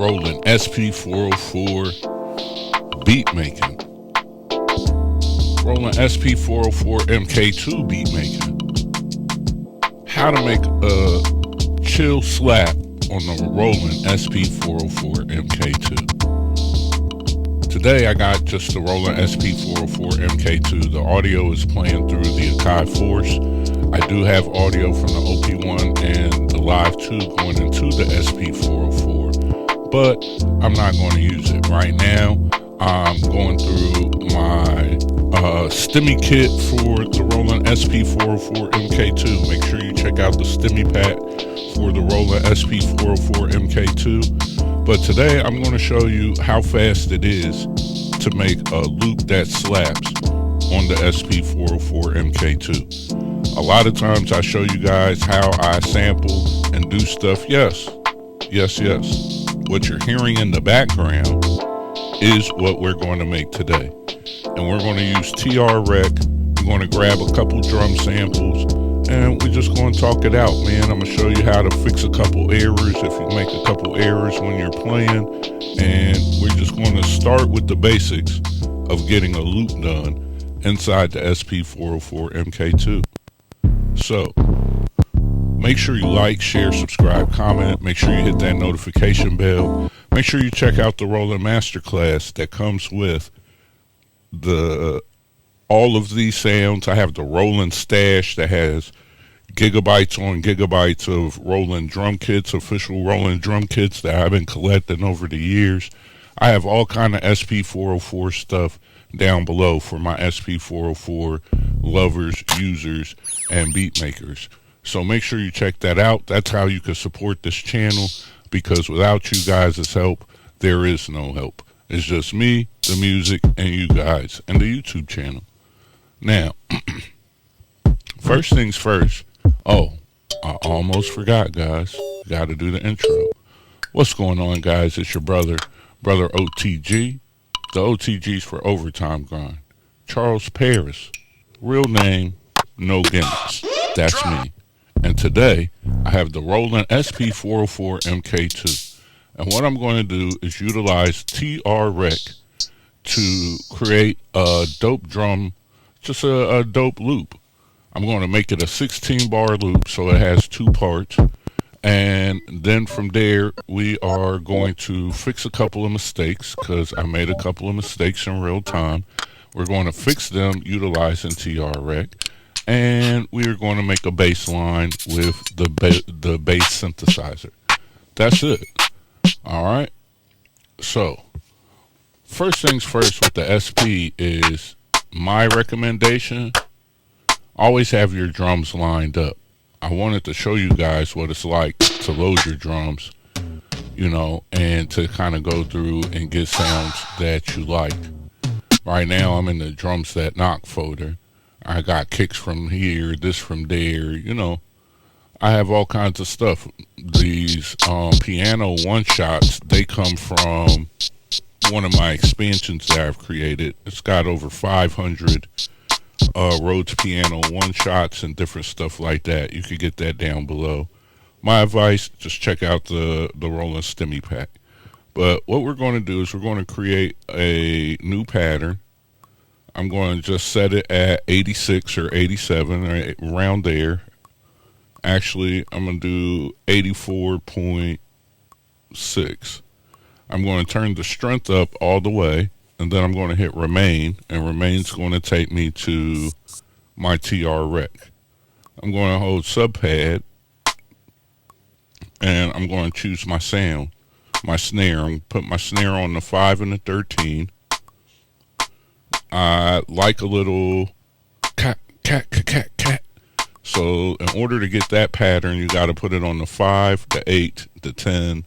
Roland SP-404 beat making. Roland SP-404 MK2 beat making. How to make a chill slap on the Roland SP-404 MK2. Today I got just the Roland SP-404 MK2. The audio is playing through the MKii Force. I do have audio from the OP1 and the Live 2 going into the SP-404, but I'm not going to use it right now. I'm going through my stimmy kit for the Roland SP-404 MK2. Make sure you check out the stimmy pack for the Roland SP-404 MK2. But today I'm going to show you how fast it is to make a loop that slaps on the SP-404 MK2. A lot of times I show you guys how I sample and do stuff. Yes. What you're hearing in the background is what we're going to make today. And we're going to use TR Rec. We're going to grab a couple drum samples and we're just going to talk it out, man. I'm going to show you how to fix a couple errors if you make a couple errors when you're playing. And we're just going to start with the basics of getting a loop done inside the SP-404 MK2. So, make sure you like, share, subscribe, comment. Make sure you hit that notification bell. Make sure you check out the Roland Masterclass that comes with all of these sounds. I have the Roland stash that has gigabytes on gigabytes of Roland drum kits, official Roland drum kits that I've been collecting over the years. I have all kind of SP-404 stuff down below for my SP-404 lovers, users, and beat makers. So make sure you check that out. That's how you can support this channel, because without you guys' help, there is no help. It's just me, the music, and you guys, and the YouTube channel. Now, first things first. Oh, I almost forgot, guys. Got to do the intro. What's going on, guys? It's your brother O.T.G. The O.T.G's for Overtime Grind. Charles Paris. Real name, no gimmicks. That's me. And today, I have the Roland SP-404 MK2. And what I'm going to do is utilize TR Rec to create a dope drum, just a dope loop. I'm going to make it a 16-bar loop, so it has two parts. And then from there, we are going to fix a couple of mistakes, because I made a couple of mistakes in real time. We're going to fix them utilizing TR Rec. And we are going to make a bass line with the bass synthesizer. That's it. All right. So, first things first with the SP is my recommendation. Always have your drums lined up. I wanted to show you guys what it's like to load your drums, and to kind of go through and get sounds that you like. Right now, I'm in the drums that knock folder. I got kicks from here, this from there, I have all kinds of stuff. These piano one-shots, they come from one of my expansions that I've created. It's got over 500 Rhodes piano one-shots and different stuff like that. You could get that down below. My advice, just check out the Roland Stimmy Pack. But what we're going to do is we're going to create a new pattern. I'm going to just set it at 86 or 87, or around there. Actually, I'm going to do 84.6. I'm going to turn the strength up all the way, and then I'm going to hit remain, and remain's going to take me to my TR Rec. I'm going to hold sub pad, and I'm going to choose my sound, my snare. I'm going to put my snare on the 5 and the 13. I like a little cat. So in order to get that pattern, you got to put it on the 5, the 8, the 10,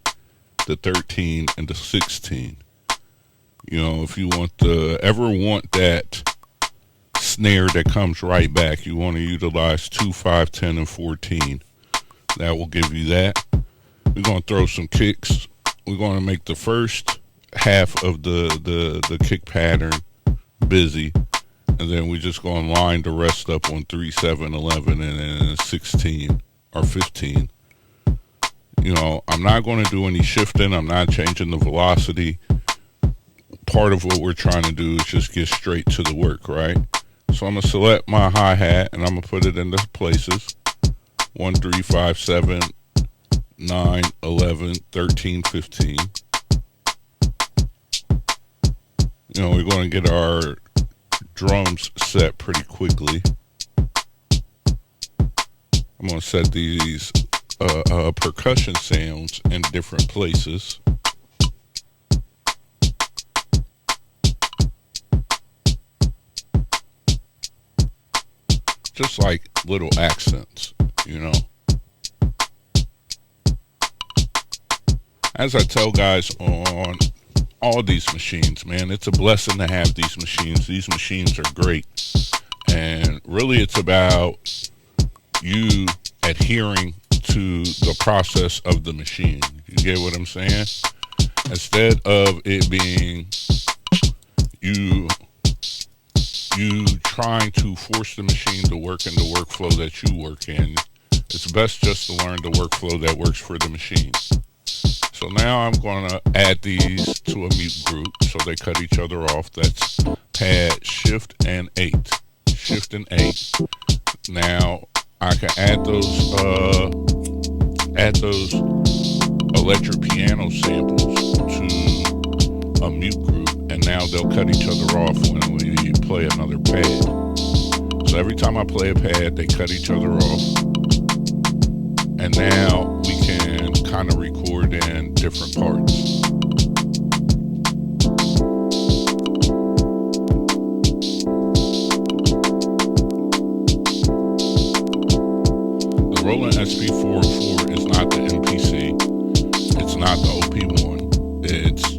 the 13, and the 16. If you ever want that snare that comes right back, you want to utilize 2, 5, 10, and 14. That will give you that. We're going to throw some kicks. We're going to make the first half of the kick pattern busy, and then we just going to line the rest up on 3, 7, 11, and then 16 or 15. I'm not going to do any shifting. I'm not changing the velocity. Part of what we're trying to do is just get straight to the work, right? So I'm going to select my hi-hat and I'm going to put it into places. 1, 3, 5, 7, 9, 11, 13, 15. We're going to get our drums set pretty quickly. I'm going to set these percussion sounds in different places. Just like little accents, As I tell guys on all these machines, man, it's a blessing to have these machines. These machines are great. And really it's about you adhering to the process of the machine. You get what I'm saying? Instead of it being you trying to force the machine to work in the workflow that you work in, it's best just to learn the workflow that works for the machine. So now I'm going to add these to a mute group so they cut each other off. That's pad shift and 8. Shift and 8. Now I can add those electric piano samples to a mute group, and now they'll cut each other off when we play another pad. So every time I play a pad, they cut each other off. And now we can kind of record in different parts. The Roland SP-404 is not the MPC. It's not the OP1. It's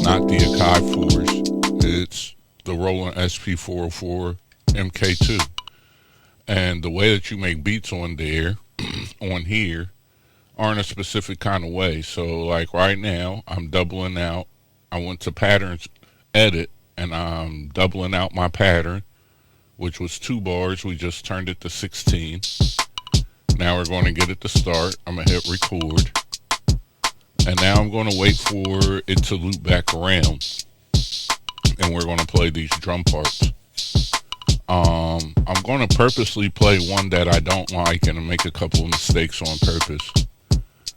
not the MKii 4s. It's the Roland SP-404 MK2. And the way that you make beats on there, on here, aren't a specific kind of way. So like right now, I'm doubling out. I went to patterns edit and I'm doubling out my pattern, which was 2 bars. We just turned it to 16. Now we're going to get it to start. I'm going to hit record. And now I'm going to wait for it to loop back around. And we're going to play these drum parts. I'm going to purposely play one that I don't like and make a couple of mistakes on purpose.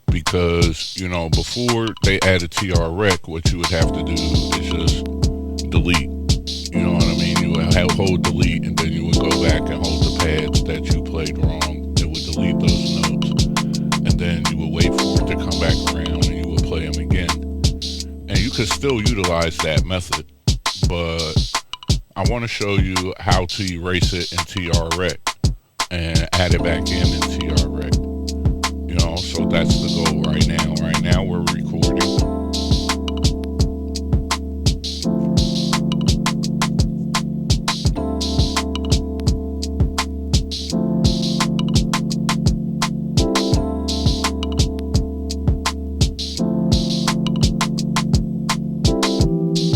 Because, before they added TR Rec, what you would have to do is just delete. You know what I mean? You would hold delete and then you would go back and hold the pads that you played wrong. It would delete those notes. And then you would wait for it to come back around and you would play them again. And you could still utilize that method. But I want to show you how to erase it in TR Rec and add it back in TR Rec. So that's the goal right now. Right now we're recording.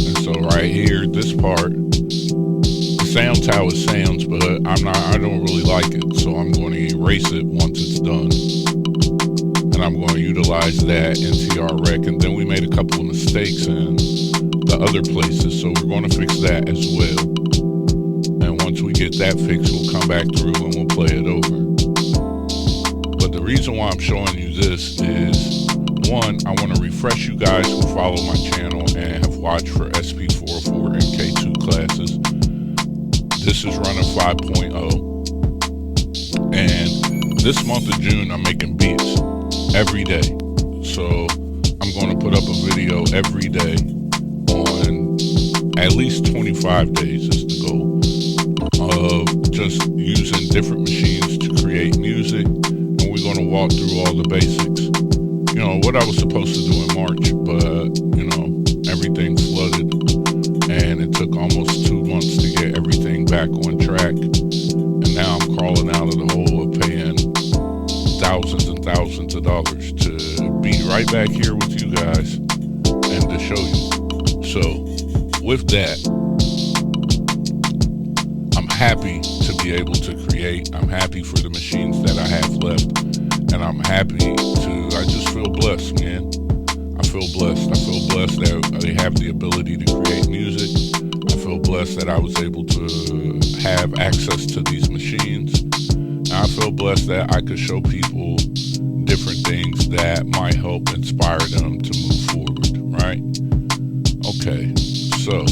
And so right here, this part, sounds how it sounds, but I don't really like it, so I'm going to erase it once it's done. And I'm going to utilize that in TR Rec, and then we made a couple of mistakes in the other places, so we're going to fix that as well. And once we get that fixed, we'll come back through and we'll play it over. But the reason why I'm showing you this is, one, I want to refresh you guys who follow my channel and have watched for SP-404 MK2 classes. This is running 5.0, and this month of June I'm making beats every day. So I'm going to put up a video every day on at least 25 days is the goal of just using different machines to create music, and we're going to walk through all the basics. What I was supposed to do in March, but everything flooded and it took almost 2 months to get everything back on track, and now I'm crawling out of the hole of paying thousands and thousands of dollars to be right back here with you guys and to show you. So with that, I'm happy to be able to create. I'm happy for the machines that I have left, and I'm happy to, I just feel blessed, man. I feel blessed. I feel blessed that I have the ability to create music. I feel blessed that I was able to have access to these machines. And I feel blessed that I could show people different things that might help inspire them to move forward, right? Okay, so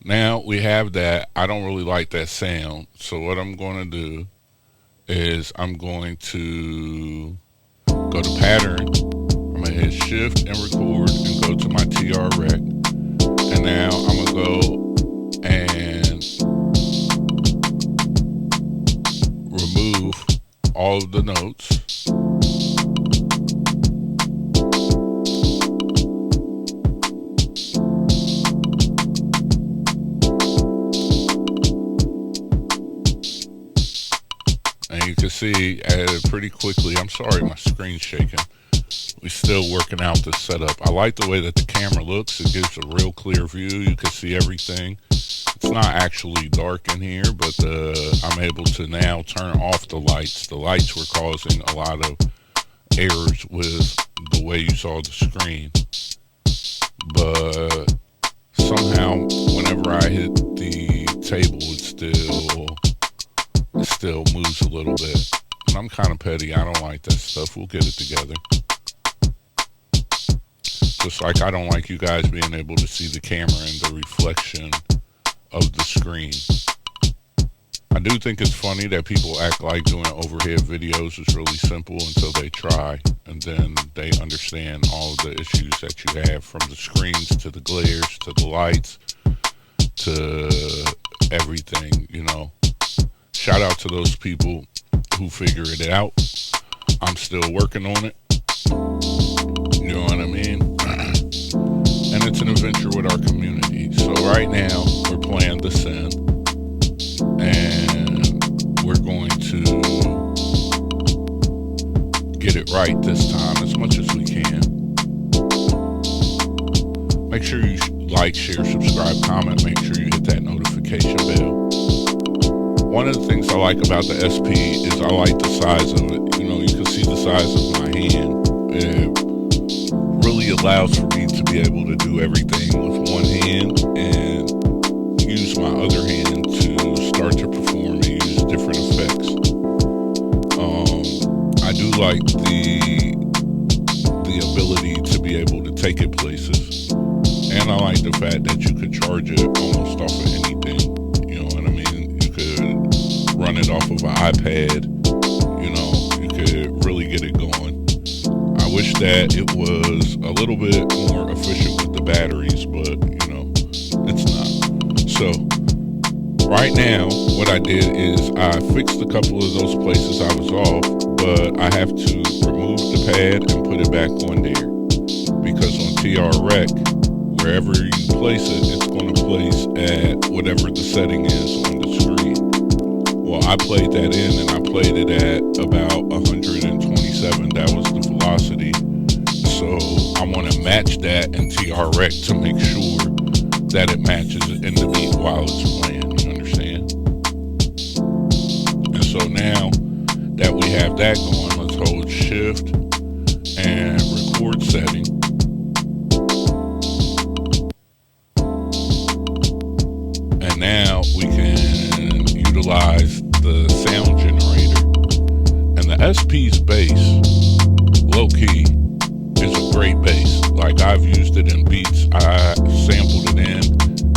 now we have that. I don't really like that sound, so what I'm going to do is I'm going to go to pattern. I'm going to hit shift and record and go to my TR rec. And now I'm going to go and remove all of the notes. And you can see pretty quickly, I'm sorry my screen's shaking. We're still working out this setup. I like the way that the camera looks. It gives a real clear view. You can see everything. It's not actually dark in here, but I'm able to now turn off the lights. The lights were causing a lot of errors with the way you saw the screen. But somehow, whenever I hit the table, it still moves a little bit. And I'm kind of petty. I don't like that stuff. We'll get it together. Just like I don't like you guys being able to see the camera and the reflection of the screen. I do think it's funny that people act like doing overhead videos is really simple until they try, and then they understand all of the issues that you have, from the screens to the glares to the lights to everything, you know. Shout out to those people who figure it out. I'm still working on it. You know what I mean? And it's an adventure with our community. So right now, we're playing The Sin. And we're going to get it right this time as much as we can. Make sure you like, share, subscribe, comment. Make sure you hit that notification bell. One of the things I like about the SP is I like the size of it. You know, you can see the size of my hand. It really allows for me to be able to do everything with one hand and use my other hand to start to perform and use different effects. I do like the ability to be able to take it places, and I like the fact that you could charge it almost off of anything. You know what I mean? You could run it off of an iPad. You know, you could really get it going. I wish that it was a little bit more efficient with the batteries, but you know, it's not. So right now, what I did is I fixed a couple of those places I was off, but I have to remove the pad and put it back on there, because on TR Rec, wherever you place it, it's going to place at whatever the setting is on the screen. Well, I played that in, and I played it at about 127. That was the velocity. So I want to match that in TR Rec to make sure that it matches in the beat while it's playing. You understand? And so now that we have that going, let's hold shift and record setting. And now we can utilize the sound generator. And the SP's bass, low key, is a great bass. Like, I've used it in beats. I sampled it in,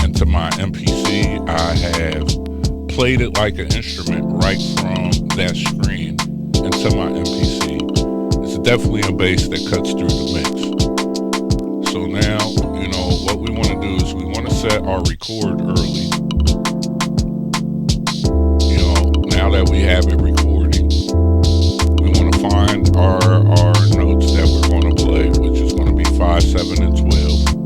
and to my MPC, I have played it like an instrument right from that screen into my MPC. It's definitely a bass that cuts through the mix. So now, you know, what we want to do is we want to set our record early. You know, now that we have it recording, we want to find our notes that we're going to play, which is going to be 5, 7, and 12.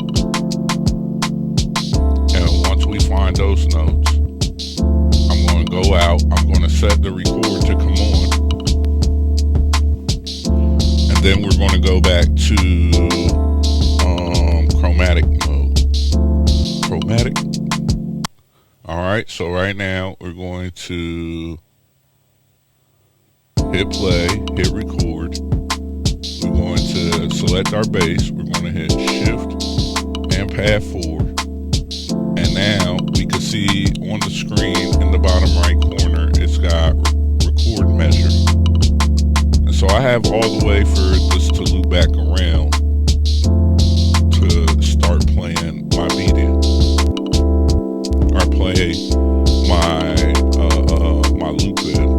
And once we find those notes, I'm going to go out, I'm going to set the record to come on, and then we're going to go back to chromatic mode. Chromatic? All right, so right now we're going to hit play, hit record. We're going to select our bass. We're going to hit shift and pad forward. And now we can see on the screen in the bottom right corner, it's got record measure. And so I have all the way for this to loop back around to start playing my media. Or play my my loop in.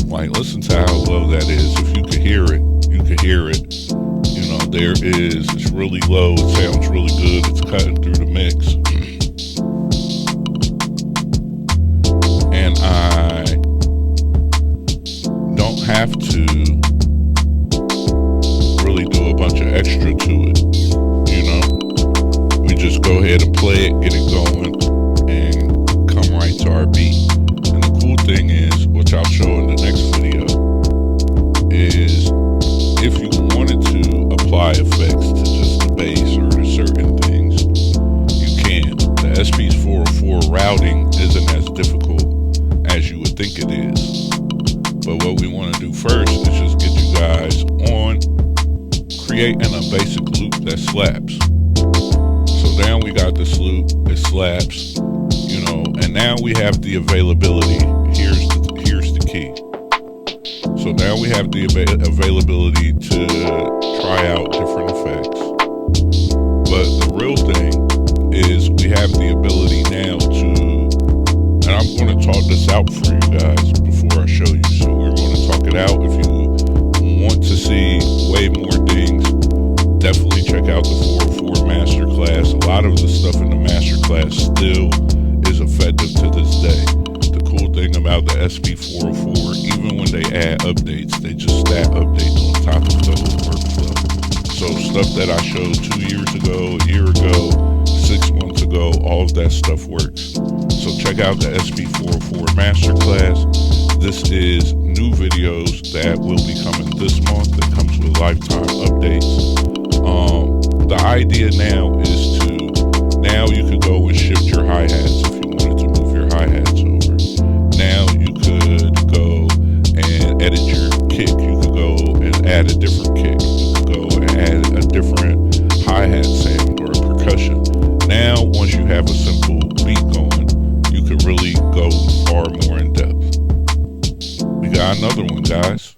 Like, listen to how low that is. If you could hear it, you could hear it. You know, there is, it's really low, it sounds really good, it's cutting through the mix. And I don't have to really do a bunch of extra to it, you know. We just go ahead and play it, get it going, and come right to our beat. And the cool thing is, which I'll show in the next video, is if you wanted to apply effects to just the bass or to certain things, you can. The SP-404 routing isn't as difficult as you would think it is. But what we want to do first is just get you guys on creating a basic loop that slaps. So now we got this loop, it slaps, you know, and now we have the availability. Here's the key. So now we have the availability to try out different effects. But the real thing is we have the ability now to, and I'm going to talk this out for you guys before I show you. So we're going to talk it out. If you want to see way more things, definitely check out the 404 Masterclass. A lot of the stuff in the Masterclass still is effective to this day. The cool thing about the SP-404, even when they add updates, they just stat updates on top of the whole workflow. So stuff that I showed 2 years ago, a year ago, 6 months ago, all of that stuff works. So check out the SP-404 Masterclass. This is new videos that will be coming this month. That comes with lifetime updates. The idea now is to, now you could go and shift your hi-hats if you wanted to move your hi-hats over. Now you could go and edit your kick. You could go and add a different kick. You could go and add a different hi-hat sound or a percussion. Now, once you have a simple beat going, you could really go far more in depth. We got another one, guys.